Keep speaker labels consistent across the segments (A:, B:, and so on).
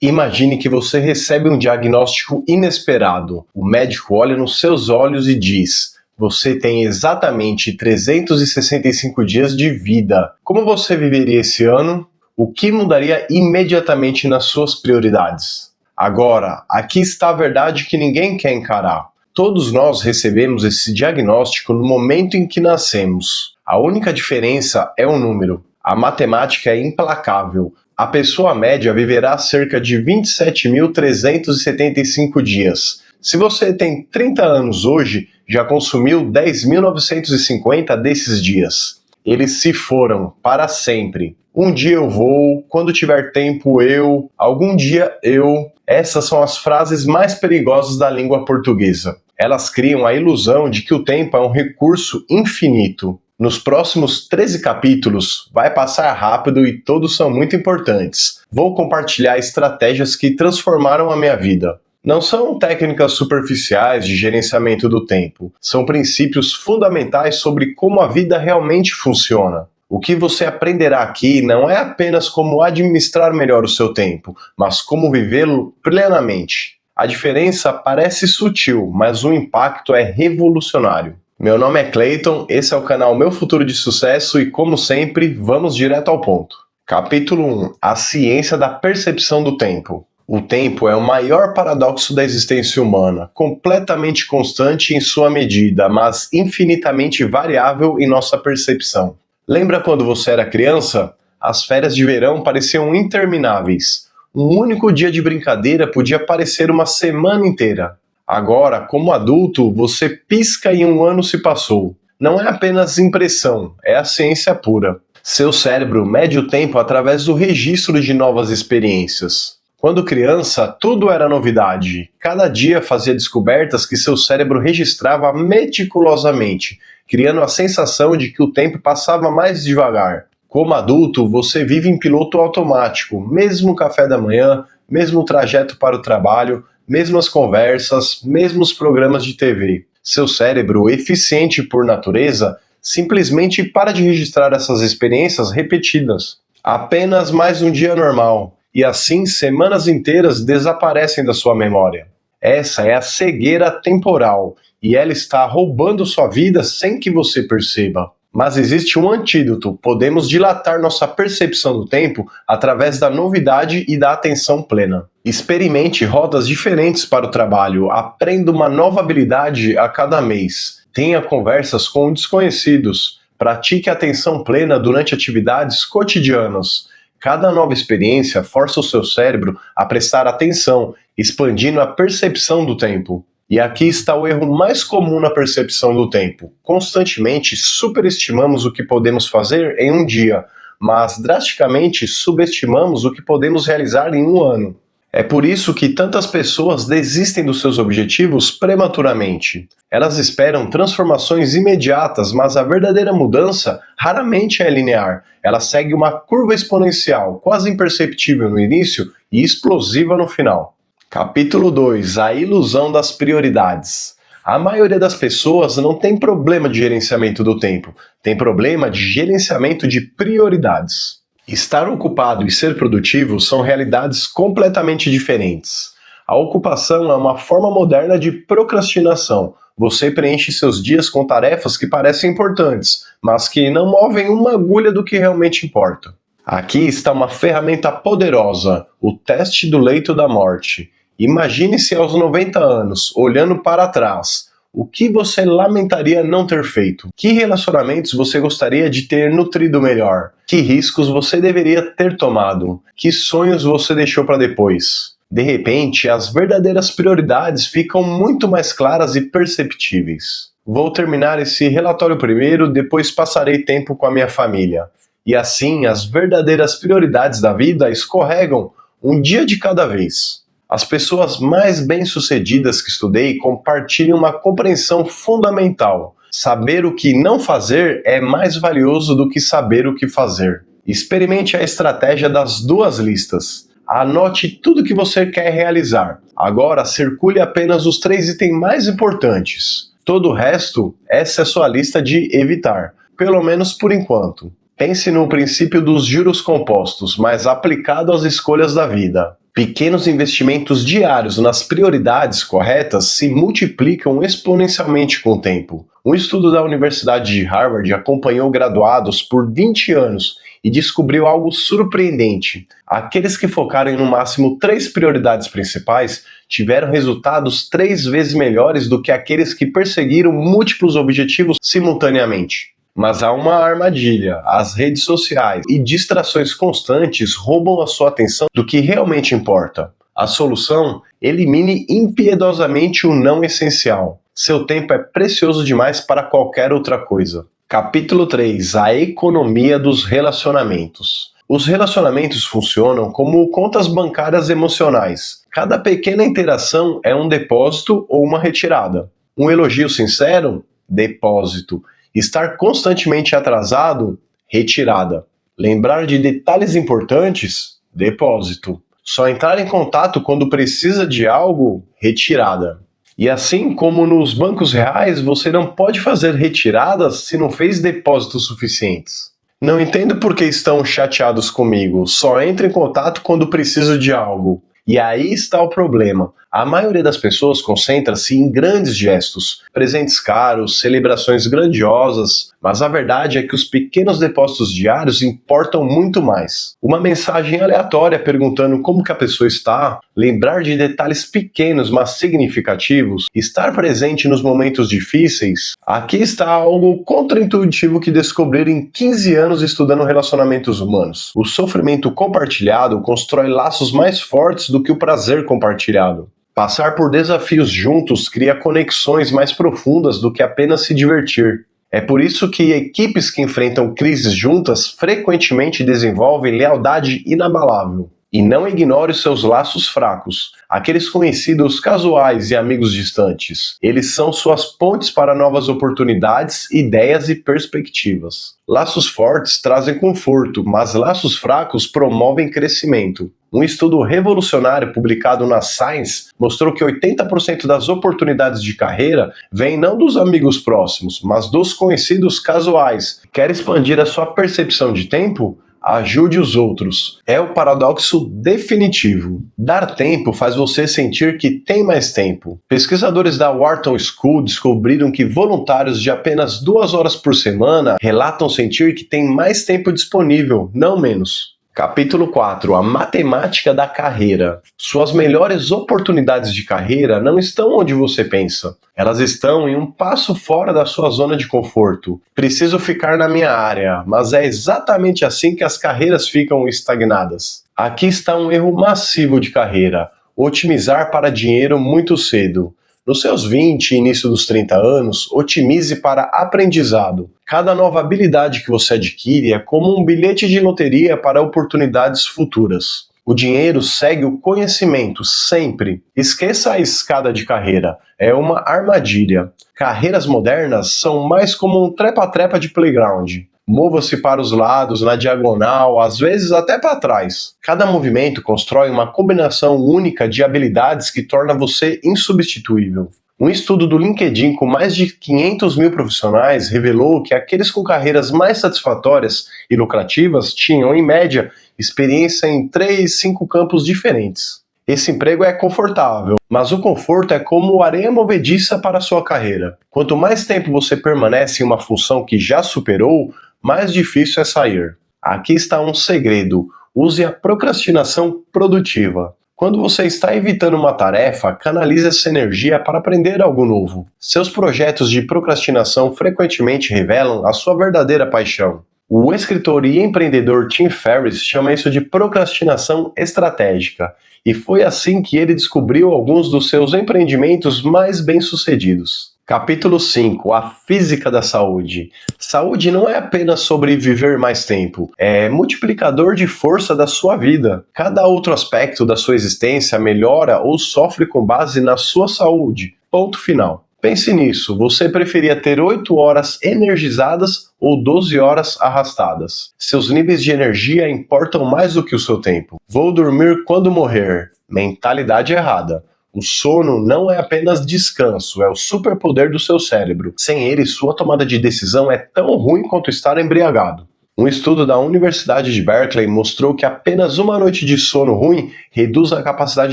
A: Imagine que você recebe um diagnóstico inesperado. O médico olha nos seus olhos e diz: você tem exatamente 365 dias de vida. Como você viveria esse ano? O que mudaria imediatamente nas suas prioridades? Agora, aqui está a verdade que ninguém quer encarar. Todos nós recebemos esse diagnóstico no momento em que nascemos. A única diferença é o número. A matemática é implacável. A pessoa média viverá cerca de 27.375 dias. Se você tem 30 anos hoje, já consumiu 10.950 desses dias. Eles se foram para sempre. Um dia eu vou, quando tiver tempo eu, algum dia eu. Essas são as frases mais perigosas da língua portuguesa. Elas criam a ilusão de que o tempo é um recurso infinito. Nos próximos 13 capítulos, vai passar rápido e todos são muito importantes. Vou compartilhar estratégias que transformaram a minha vida. Não são técnicas superficiais de gerenciamento do tempo, são princípios fundamentais sobre como a vida realmente funciona. O que você aprenderá aqui não é apenas como administrar melhor o seu tempo, mas como vivê-lo plenamente. A diferença parece sutil, mas o impacto é revolucionário. Meu nome é Clayton, esse é o canal Meu Futuro de Sucesso e, como sempre, vamos direto ao ponto. Capítulo 1. A ciência da percepção do tempo. O tempo é o maior paradoxo da existência humana, completamente constante em sua medida, mas infinitamente variável em nossa percepção. Lembra quando você era criança? As férias de verão pareciam intermináveis. Um único dia de brincadeira podia parecer uma semana inteira. Agora, como adulto, você pisca e um ano se passou. Não é apenas impressão, é a ciência pura. Seu cérebro mede o tempo através do registro de novas experiências. Quando criança, tudo era novidade. Cada dia fazia descobertas que seu cérebro registrava meticulosamente, criando a sensação de que o tempo passava mais devagar. Como adulto, você vive em piloto automático, mesmo café da manhã, mesmo trajeto para o trabalho, mesmas conversas, mesmos programas de TV. Seu cérebro, eficiente por natureza, simplesmente para de registrar essas experiências repetidas. Apenas mais um dia normal, e assim semanas inteiras desaparecem da sua memória. Essa é a cegueira temporal, e ela está roubando sua vida sem que você perceba. Mas existe um antídoto: podemos dilatar nossa percepção do tempo através da novidade e da atenção plena. Experimente rotas diferentes para o trabalho, aprenda uma nova habilidade a cada mês, tenha conversas com desconhecidos, pratique a atenção plena durante atividades cotidianas. Cada nova experiência força o seu cérebro a prestar atenção, expandindo a percepção do tempo. E aqui está o erro mais comum na percepção do tempo. Constantemente superestimamos o que podemos fazer em um dia, mas drasticamente subestimamos o que podemos realizar em um ano. É por isso que tantas pessoas desistem dos seus objetivos prematuramente. Elas esperam transformações imediatas, mas a verdadeira mudança raramente é linear. Ela segue uma curva exponencial, quase imperceptível no início e explosiva no final. Capítulo 2. A ilusão das prioridades. A maioria das pessoas não tem problema de gerenciamento do tempo, tem problema de gerenciamento de prioridades. Estar ocupado e ser produtivo são realidades completamente diferentes. A ocupação é uma forma moderna de procrastinação. Você preenche seus dias com tarefas que parecem importantes, mas que não movem uma agulha do que realmente importa. Aqui está uma ferramenta poderosa, o teste do leito da morte. Imagine-se aos 90 anos, olhando para trás. O que você lamentaria não ter feito? Que relacionamentos você gostaria de ter nutrido melhor? Que riscos você deveria ter tomado? Que sonhos você deixou para depois? De repente, as verdadeiras prioridades ficam muito mais claras e perceptíveis. Vou terminar esse relatório primeiro, depois passarei tempo com a minha família. E assim, as verdadeiras prioridades da vida escorregam um dia de cada vez. As pessoas mais bem-sucedidas que estudei compartilham uma compreensão fundamental. Saber o que não fazer é mais valioso do que saber o que fazer. Experimente a estratégia das duas listas. Anote tudo que você quer realizar. Agora, circule apenas os 3 itens mais importantes. Todo o resto, essa é sua lista de evitar, pelo menos por enquanto. Pense no princípio dos juros compostos, mas aplicado às escolhas da vida. Pequenos investimentos diários nas prioridades corretas se multiplicam exponencialmente com o tempo. Um estudo da Universidade de Harvard acompanhou graduados por 20 anos e descobriu algo surpreendente. Aqueles que focaram em no máximo 3 prioridades principais tiveram resultados 3 vezes melhores do que aqueles que perseguiram múltiplos objetivos simultaneamente. Mas há uma armadilha: as redes sociais e distrações constantes roubam a sua atenção do que realmente importa. A solução? Elimine impiedosamente o não essencial. Seu tempo é precioso demais para qualquer outra coisa. Capítulo 3: A economia dos relacionamentos. Os relacionamentos funcionam como contas bancárias emocionais. Cada pequena interação é um depósito ou uma retirada. Um elogio sincero? Depósito. Estar constantemente atrasado? Retirada. Lembrar de detalhes importantes? Depósito. Só entrar em contato quando precisa de algo? Retirada. E assim como nos bancos reais, você não pode fazer retiradas se não fez depósitos suficientes. Não entendo por que estão chateados comigo, só entro em contato quando preciso de algo. E aí está o problema. A maioria das pessoas concentra-se em grandes gestos, presentes caros, celebrações grandiosas, mas a verdade é que os pequenos depósitos diários importam muito mais. Uma mensagem aleatória perguntando como que a pessoa está, lembrar de detalhes pequenos mas significativos, estar presente nos momentos difíceis. Aqui está algo contraintuitivo que descobriram em 15 anos estudando relacionamentos humanos. O sofrimento compartilhado constrói laços mais fortes do que o prazer compartilhado. Passar por desafios juntos cria conexões mais profundas do que apenas se divertir. É por isso que equipes que enfrentam crises juntas frequentemente desenvolvem lealdade inabalável. E não ignore os seus laços fracos, aqueles conhecidos casuais e amigos distantes. Eles são suas pontes para novas oportunidades, ideias e perspectivas. Laços fortes trazem conforto, mas laços fracos promovem crescimento. Um estudo revolucionário publicado na Science mostrou que 80% das oportunidades de carreira vêm não dos amigos próximos, mas dos conhecidos casuais. Quer expandir a sua percepção de tempo? Ajude os outros. É o paradoxo definitivo. Dar tempo faz você sentir que tem mais tempo. Pesquisadores da Wharton School descobriram que voluntários de apenas 2 horas por semana relatam sentir que têm mais tempo disponível, não menos. Capítulo 4: A matemática da carreira. Suas melhores oportunidades de carreira não estão onde você pensa. Elas estão em um passo fora da sua zona de conforto. Preciso ficar na minha área, mas é exatamente assim que as carreiras ficam estagnadas. Aqui está um erro massivo de carreira: otimizar para dinheiro muito cedo. Nos seus 20 e início dos 30 anos, otimize para aprendizado. Cada nova habilidade que você adquire é como um bilhete de loteria para oportunidades futuras. O dinheiro segue o conhecimento, sempre. Esqueça a escada de carreira, é uma armadilha. Carreiras modernas são mais como um trepa-trepa de playground. Mova-se para os lados, na diagonal, às vezes até para trás. Cada movimento constrói uma combinação única de habilidades que torna você insubstituível. Um estudo do LinkedIn com mais de 500 mil profissionais revelou que aqueles com carreiras mais satisfatórias e lucrativas tinham, em média, experiência em 5 campos diferentes. Esse emprego é confortável, mas o conforto é como areia movediça para a sua carreira. Quanto mais tempo você permanece em uma função que já superou, mais difícil é sair. Aqui está um segredo: use a procrastinação produtiva. Quando você está evitando uma tarefa, canalize essa energia para aprender algo novo. Seus projetos de procrastinação frequentemente revelam a sua verdadeira paixão. O escritor e empreendedor Tim Ferriss chama isso de procrastinação estratégica, e foi assim que ele descobriu alguns dos seus empreendimentos mais bem-sucedidos. Capítulo 5: A física da saúde. Saúde não é apenas sobre viver mais tempo, é multiplicador de força da sua vida. Cada outro aspecto da sua existência melhora ou sofre com base na sua saúde. Ponto final. Pense nisso: você preferia ter 8 horas energizadas ou 12 horas arrastadas? Seus níveis de energia importam mais do que o seu tempo. Vou dormir quando morrer. Mentalidade errada. O sono não é apenas descanso, é o superpoder do seu cérebro. Sem ele, sua tomada de decisão é tão ruim quanto estar embriagado. Um estudo da Universidade de Berkeley mostrou que apenas uma noite de sono ruim reduz a capacidade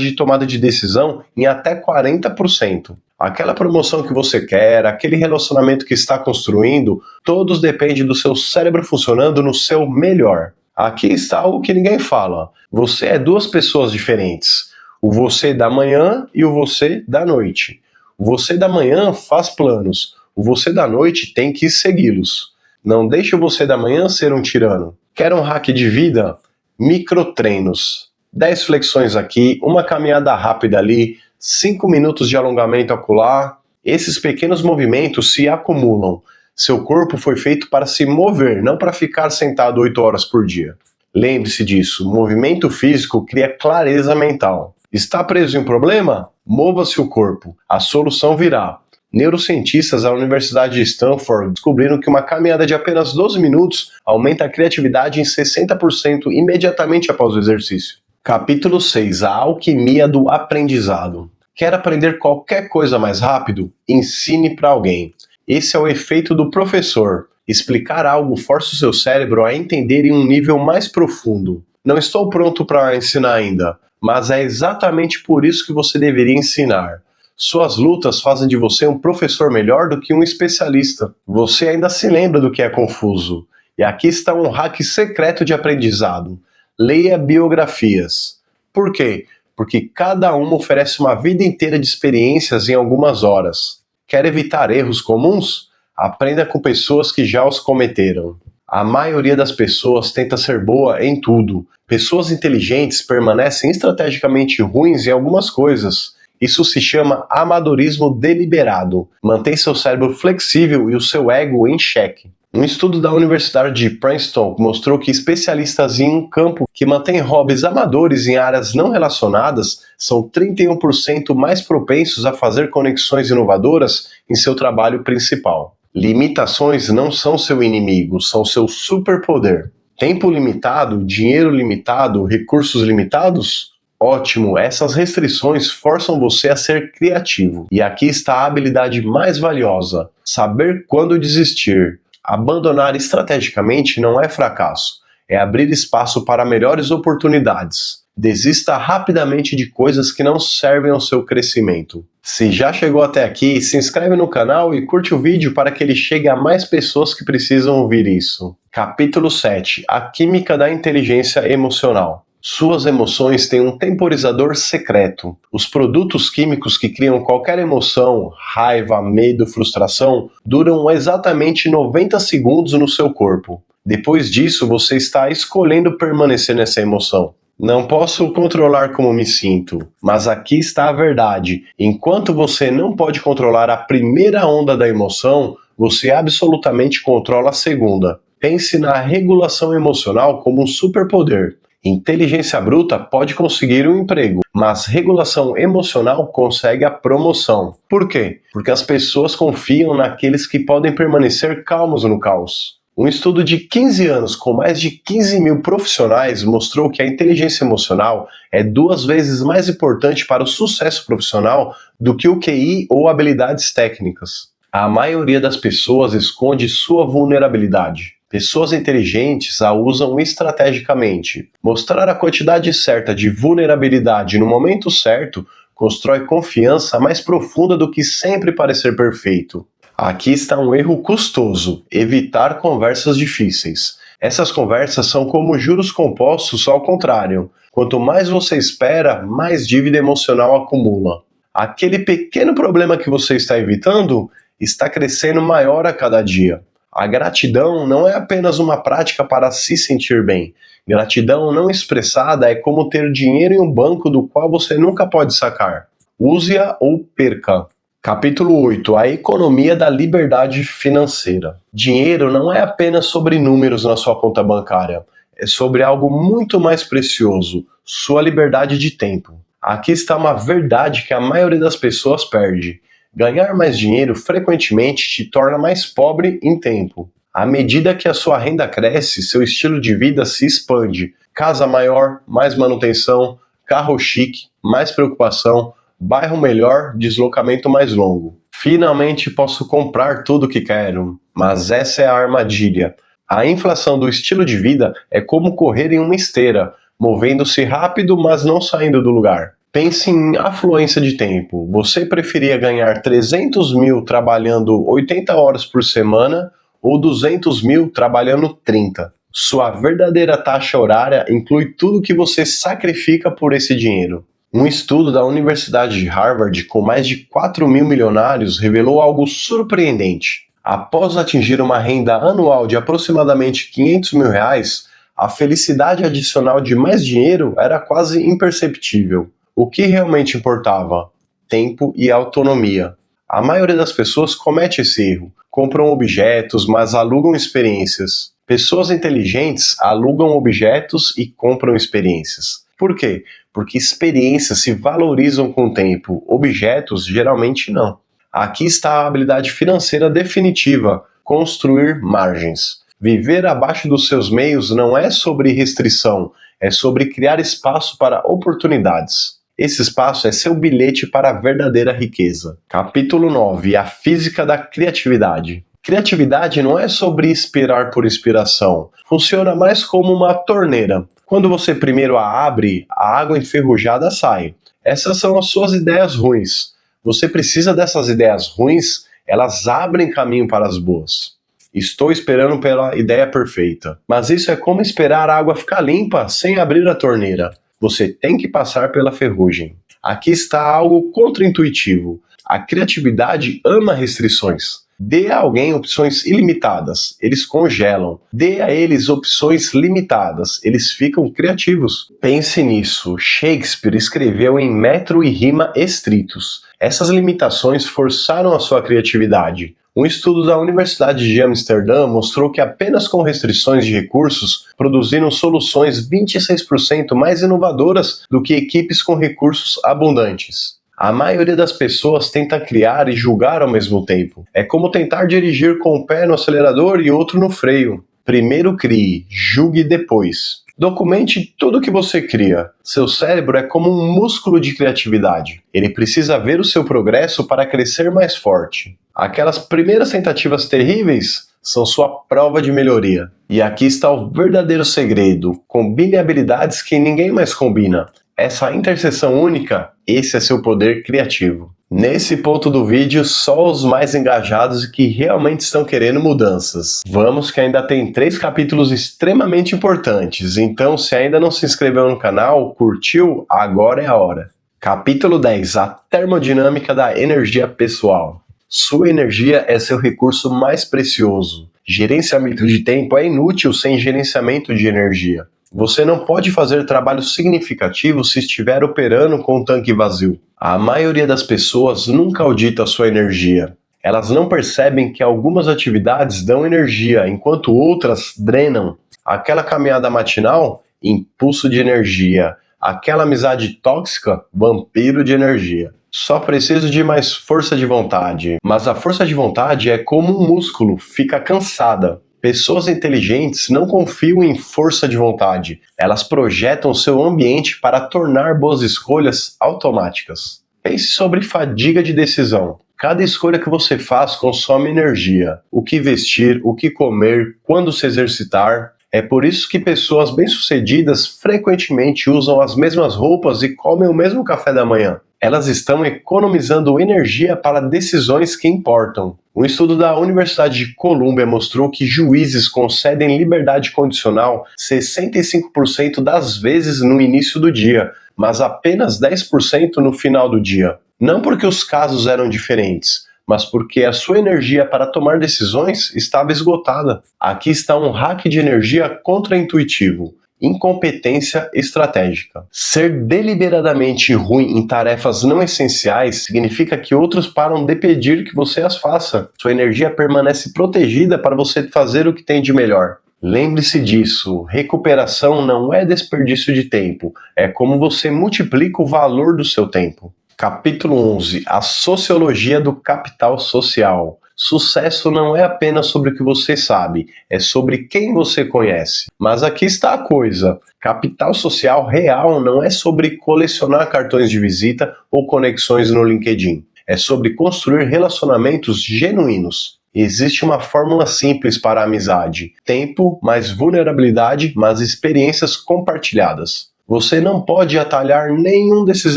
A: de tomada de decisão em até 40%. Aquela promoção que você quer, aquele relacionamento que está construindo, todos dependem do seu cérebro funcionando no seu melhor. Aqui está algo que ninguém fala. Você é duas pessoas diferentes. O você da manhã e o você da noite. O você da manhã faz planos. O você da noite tem que segui-los. Não deixe o você da manhã ser um tirano. Quer um hack de vida? Microtreinos. 10 flexões aqui, uma caminhada rápida ali, 5 minutos de alongamento acolá. Esses pequenos movimentos se acumulam. Seu corpo foi feito para se mover, não para ficar sentado 8 horas por dia. Lembre-se disso, movimento físico cria clareza mental. Está preso em um problema? Mova-se o corpo, a solução virá. Neurocientistas da Universidade de Stanford descobriram que uma caminhada de apenas 12 minutos aumenta a criatividade em 60% imediatamente após o exercício. Capítulo 6. A alquimia do aprendizado. Quer aprender qualquer coisa mais rápido? Ensine para alguém. Esse é o efeito do professor. Explicar algo força o seu cérebro a entender em um nível mais profundo. Não estou pronto para ensinar ainda, mas é exatamente por isso que você deveria ensinar. Suas lutas fazem de você um professor melhor do que um especialista. Você ainda se lembra do que é confuso. E aqui está um hack secreto de aprendizado. Leia biografias. Por quê? Porque cada uma oferece uma vida inteira de experiências em algumas horas. Quer evitar erros comuns? Aprenda com pessoas que já os cometeram. A maioria das pessoas tenta ser boa em tudo. Pessoas inteligentes permanecem estrategicamente ruins em algumas coisas. Isso se chama amadorismo deliberado. Mantém seu cérebro flexível e o seu ego em xeque. Um estudo da Universidade de Princeton mostrou que especialistas em um campo que mantém hobbies amadores em áreas não relacionadas são 31% mais propensos a fazer conexões inovadoras em seu trabalho principal. Limitações não são seu inimigo, são seu superpoder. Tempo limitado, dinheiro limitado, recursos limitados? Ótimo, essas restrições forçam você a ser criativo. E aqui está a habilidade mais valiosa: saber quando desistir. Abandonar estrategicamente não é fracasso, é abrir espaço para melhores oportunidades. Desista rapidamente de coisas que não servem ao seu crescimento. Se já chegou até aqui, se inscreve no canal e curte o vídeo para que ele chegue a mais pessoas que precisam ouvir isso. Capítulo 7. A química da inteligência emocional. Suas emoções têm um temporizador secreto. Os produtos químicos que criam qualquer emoção, raiva, medo, frustração, duram exatamente 90 segundos no seu corpo. Depois disso, você está escolhendo permanecer nessa emoção. Não posso controlar como me sinto, mas aqui está a verdade. Enquanto você não pode controlar a primeira onda da emoção, você absolutamente controla a segunda. Pense na regulação emocional como um superpoder. Inteligência bruta pode conseguir um emprego, mas regulação emocional consegue a promoção. Por quê? Porque as pessoas confiam naqueles que podem permanecer calmos no caos. Um estudo de 15 anos com mais de 15 mil profissionais mostrou que a inteligência emocional é 2 vezes mais importante para o sucesso profissional do que o QI ou habilidades técnicas. A maioria das pessoas esconde sua vulnerabilidade. Pessoas inteligentes a usam estrategicamente. Mostrar a quantidade certa de vulnerabilidade no momento certo constrói confiança mais profunda do que sempre parecer perfeito. Aqui está um erro custoso: evitar conversas difíceis. Essas conversas são como juros compostos ao contrário. Quanto mais você espera, mais dívida emocional acumula. Aquele pequeno problema que você está evitando está crescendo maior a cada dia. A gratidão não é apenas uma prática para se sentir bem. Gratidão não expressada é como ter dinheiro em um banco do qual você nunca pode sacar. Use-a ou perca. Capítulo 8. A economia da liberdade financeira. Dinheiro não é apenas sobre números na sua conta bancária. É sobre algo muito mais precioso: sua liberdade de tempo. Aqui está uma verdade que a maioria das pessoas perde. Ganhar mais dinheiro frequentemente te torna mais pobre em tempo. À medida que a sua renda cresce, seu estilo de vida se expande. Casa maior, mais manutenção, carro chique, mais preocupação, bairro melhor, deslocamento mais longo. Finalmente posso comprar tudo o que quero. Mas essa é a armadilha. A inflação do estilo de vida é como correr em uma esteira, movendo-se rápido, mas não saindo do lugar. Pense em afluência de tempo. Você preferia ganhar 300 mil trabalhando 80 horas por semana ou 200 mil trabalhando 30? Sua verdadeira taxa horária inclui tudo que você sacrifica por esse dinheiro. Um estudo da Universidade de Harvard com mais de 4 mil milionários revelou algo surpreendente. Após atingir uma renda anual de aproximadamente 500 mil reais, a felicidade adicional de mais dinheiro era quase imperceptível. O que realmente importava? Tempo e autonomia. A maioria das pessoas comete esse erro. Compram objetos, mas alugam experiências. Pessoas inteligentes alugam objetos e compram experiências. Por quê? Porque experiências se valorizam com o tempo, objetos geralmente não. Aqui está a habilidade financeira definitiva: construir margens. Viver abaixo dos seus meios não é sobre restrição, é sobre criar espaço para oportunidades. Esse espaço é seu bilhete para a verdadeira riqueza. Capítulo 9: A física da criatividade. Criatividade não é sobre esperar por inspiração. Funciona mais como uma torneira. Quando você primeiro a abre, a água enferrujada sai. Essas são as suas ideias ruins. Você precisa dessas ideias ruins, elas abrem caminho para as boas. Estou esperando pela ideia perfeita. Mas isso é como esperar a água ficar limpa sem abrir a torneira. Você tem que passar pela ferrugem. Aqui está algo contraintuitivo. A criatividade ama restrições. Dê a alguém opções ilimitadas, eles congelam. Dê a eles opções limitadas, eles ficam criativos. Pense nisso. Shakespeare escreveu em metro e rima estritos. Essas limitações forçaram a sua criatividade. Um estudo da Universidade de Amsterdã mostrou que apenas com restrições de recursos produziram soluções 26% mais inovadoras do que equipes com recursos abundantes. A maioria das pessoas tenta criar e julgar ao mesmo tempo. É como tentar dirigir com um pé no acelerador e outro no freio. Primeiro crie, julgue depois. Documente tudo o que você cria. Seu cérebro é como um músculo de criatividade. Ele precisa ver o seu progresso para crescer mais forte. Aquelas primeiras tentativas terríveis são sua prova de melhoria. E aqui está o verdadeiro segredo. Combine habilidades que ninguém mais combina. Essa interseção única, esse é seu poder criativo. Nesse ponto do vídeo, só os mais engajados e que realmente estão querendo mudanças. Vamos que ainda tem 3 capítulos extremamente importantes, então se ainda não se inscreveu no canal, curtiu, agora é a hora. Capítulo 10: A termodinâmica da energia pessoal. Sua energia é seu recurso mais precioso. Gerenciamento de tempo é inútil sem gerenciamento de energia. Você não pode fazer trabalho significativo se estiver operando com o tanque vazio. A maioria das pessoas nunca audita sua energia. Elas não percebem que algumas atividades dão energia, enquanto outras drenam. Aquela caminhada matinal, impulso de energia. Aquela amizade tóxica, vampiro de energia. Só preciso de mais força de vontade. Mas a força de vontade é como um músculo, fica cansada. Pessoas inteligentes não confiam em força de vontade. Elas projetam seu ambiente para tornar boas escolhas automáticas. Pense sobre fadiga de decisão. Cada escolha que você faz consome energia. O que vestir, o que comer, quando se exercitar. É por isso que pessoas bem-sucedidas frequentemente usam as mesmas roupas e comem o mesmo café da manhã. Elas estão economizando energia para decisões que importam. Um estudo da Universidade de Colômbia mostrou que juízes concedem liberdade condicional 65% das vezes no início do dia, mas apenas 10% no final do dia. Não porque os casos eram diferentes, mas porque a sua energia para tomar decisões estava esgotada. Aqui está um hack de energia contraintuitivo. Incompetência estratégica. Ser deliberadamente ruim em tarefas não essenciais significa que outros param de pedir que você as faça. Sua energia permanece protegida para você fazer o que tem de melhor. Lembre-se disso, recuperação não é desperdício de tempo, é como você multiplica o valor do seu tempo. Capítulo 11: A sociologia do capital social. Sucesso não é apenas sobre o que você sabe, é sobre quem você conhece. Mas aqui está a coisa: capital social real não é sobre colecionar cartões de visita ou conexões no LinkedIn. É sobre construir relacionamentos genuínos. Existe uma fórmula simples para a amizade: tempo mais vulnerabilidade mais experiências compartilhadas. Você não pode atalhar nenhum desses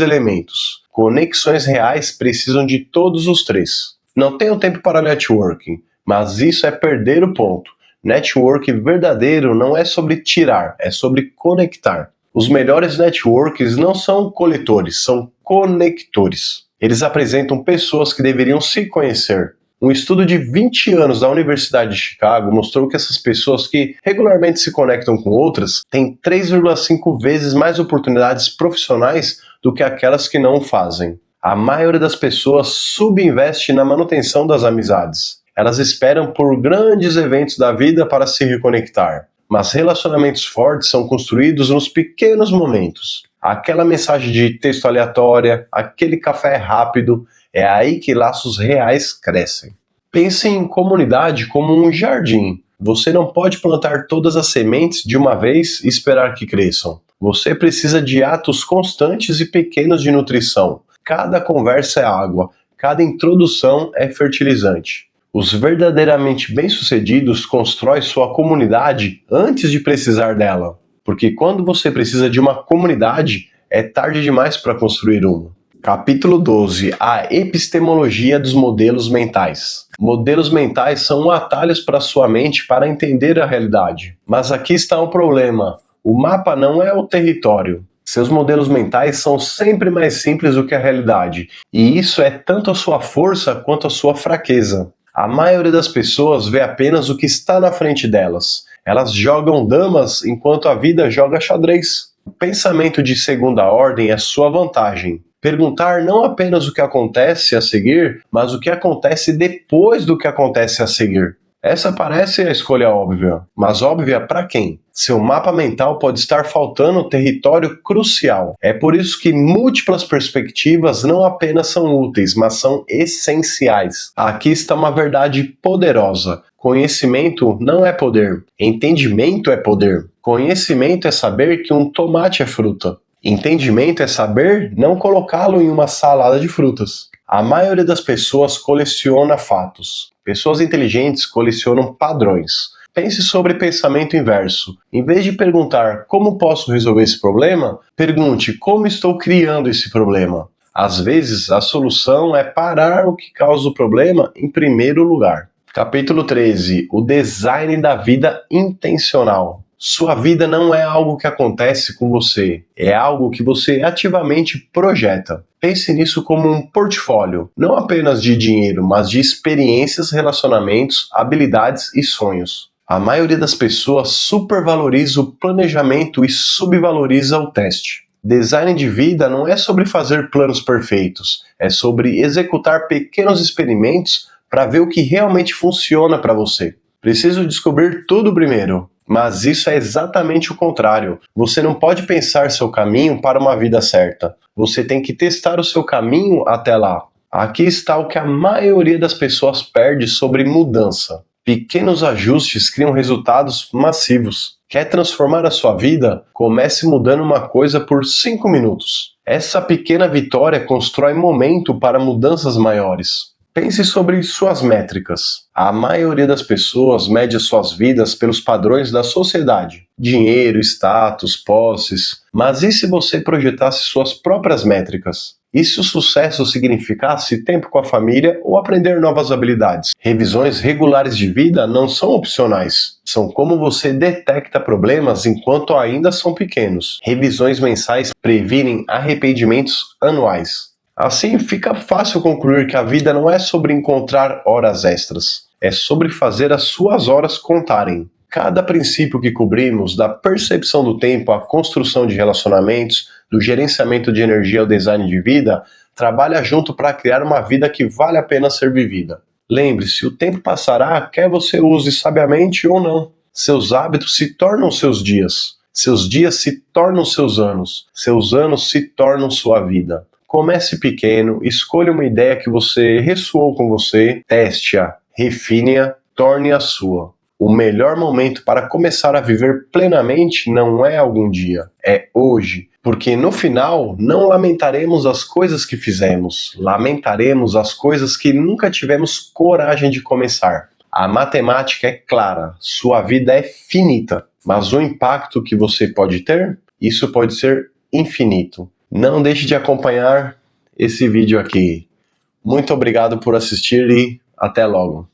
A: elementos. Conexões reais precisam de todos os três. Não tenho tempo para networking, mas isso é perder o ponto. Network verdadeiro não é sobre tirar, é sobre conectar. Os melhores networks não são coletores, são conectores. Eles apresentam pessoas que deveriam se conhecer. Um estudo de 20 anos da Universidade de Chicago mostrou que essas pessoas que regularmente se conectam com outras têm 3,5 vezes mais oportunidades profissionais do que aquelas que não o fazem. A maioria das pessoas subinveste na manutenção das amizades. Elas esperam por grandes eventos da vida para se reconectar. Mas relacionamentos fortes são construídos nos pequenos momentos. Aquela mensagem de texto aleatória, aquele café rápido, é aí que laços reais crescem. Pense em comunidade como um jardim. Você não pode plantar todas as sementes de uma vez e esperar que cresçam. Você precisa de atos constantes e pequenos de nutrição. Cada conversa é água, cada introdução é fertilizante. Os verdadeiramente bem-sucedidos constroem sua comunidade antes de precisar dela. Porque quando você precisa de uma comunidade, é tarde demais para construir uma. Capítulo 12. A epistemologia dos modelos mentais. Modelos mentais são atalhos para sua mente para entender a realidade. Mas aqui está o problema. O mapa não é o território. Seus modelos mentais são sempre mais simples do que a realidade. E isso é tanto a sua força quanto a sua fraqueza. A maioria das pessoas vê apenas o que está na frente delas. Elas jogam damas enquanto a vida joga xadrez. O pensamento de segunda ordem é sua vantagem. Perguntar não apenas o que acontece a seguir, mas o que acontece depois do que acontece a seguir. Essa parece a escolha óbvia, mas óbvia para quem? Seu mapa mental pode estar faltando território crucial. É por isso que múltiplas perspectivas não apenas são úteis, mas são essenciais. Aqui está uma verdade poderosa. Conhecimento não é poder. Entendimento é poder. Conhecimento é saber que um tomate é fruta. Entendimento é saber não colocá-lo em uma salada de frutas. A maioria das pessoas coleciona fatos. Pessoas inteligentes colecionam padrões. Pense sobre pensamento inverso. Em vez de perguntar como posso resolver esse problema, pergunte como estou criando esse problema. Às vezes, a solução é parar o que causa o problema em primeiro lugar. Capítulo 13. O design da vida intencional. Sua vida não é algo que acontece com você, é algo que você ativamente projeta. Pense nisso como um portfólio, não apenas de dinheiro, mas de experiências, relacionamentos, habilidades e sonhos. A maioria das pessoas supervaloriza o planejamento e subvaloriza o teste. Design de vida não é sobre fazer planos perfeitos, é sobre executar pequenos experimentos para ver o que realmente funciona para você. Preciso descobrir tudo primeiro. Mas isso é exatamente o contrário. Você não pode pensar seu caminho para uma vida certa. Você tem que testar o seu caminho até lá. Aqui está o que a maioria das pessoas perde sobre mudança. Pequenos ajustes criam resultados massivos. Quer transformar a sua vida? Comece mudando uma coisa por 5 minutos. Essa pequena vitória constrói momento para mudanças maiores. Pense sobre suas métricas. A maioria das pessoas mede suas vidas pelos padrões da sociedade. Dinheiro, status, posses. Mas e se você projetasse suas próprias métricas? E se o sucesso significasse tempo com a família ou aprender novas habilidades? Revisões regulares de vida não são opcionais. São como você detecta problemas enquanto ainda são pequenos. Revisões mensais previnem arrependimentos anuais. Assim, fica fácil concluir que a vida não é sobre encontrar horas extras, é sobre fazer as suas horas contarem. Cada princípio que cobrimos, da percepção do tempo à construção de relacionamentos, do gerenciamento de energia ao design de vida, trabalha junto para criar uma vida que vale a pena ser vivida. Lembre-se, o tempo passará, quer você use sabiamente ou não. Seus hábitos se tornam seus dias se tornam seus anos se tornam sua vida. Comece pequeno, escolha uma ideia que ressoou com você, teste-a, refine-a, torne-a sua. O melhor momento para começar a viver plenamente não é algum dia, é hoje. Porque no final não lamentaremos as coisas que fizemos, lamentaremos as coisas que nunca tivemos coragem de começar. A matemática é clara, sua vida é finita, mas o impacto que você pode ter, isso pode ser infinito. Não deixe de acompanhar esse vídeo aqui. Muito obrigado por assistir e até logo.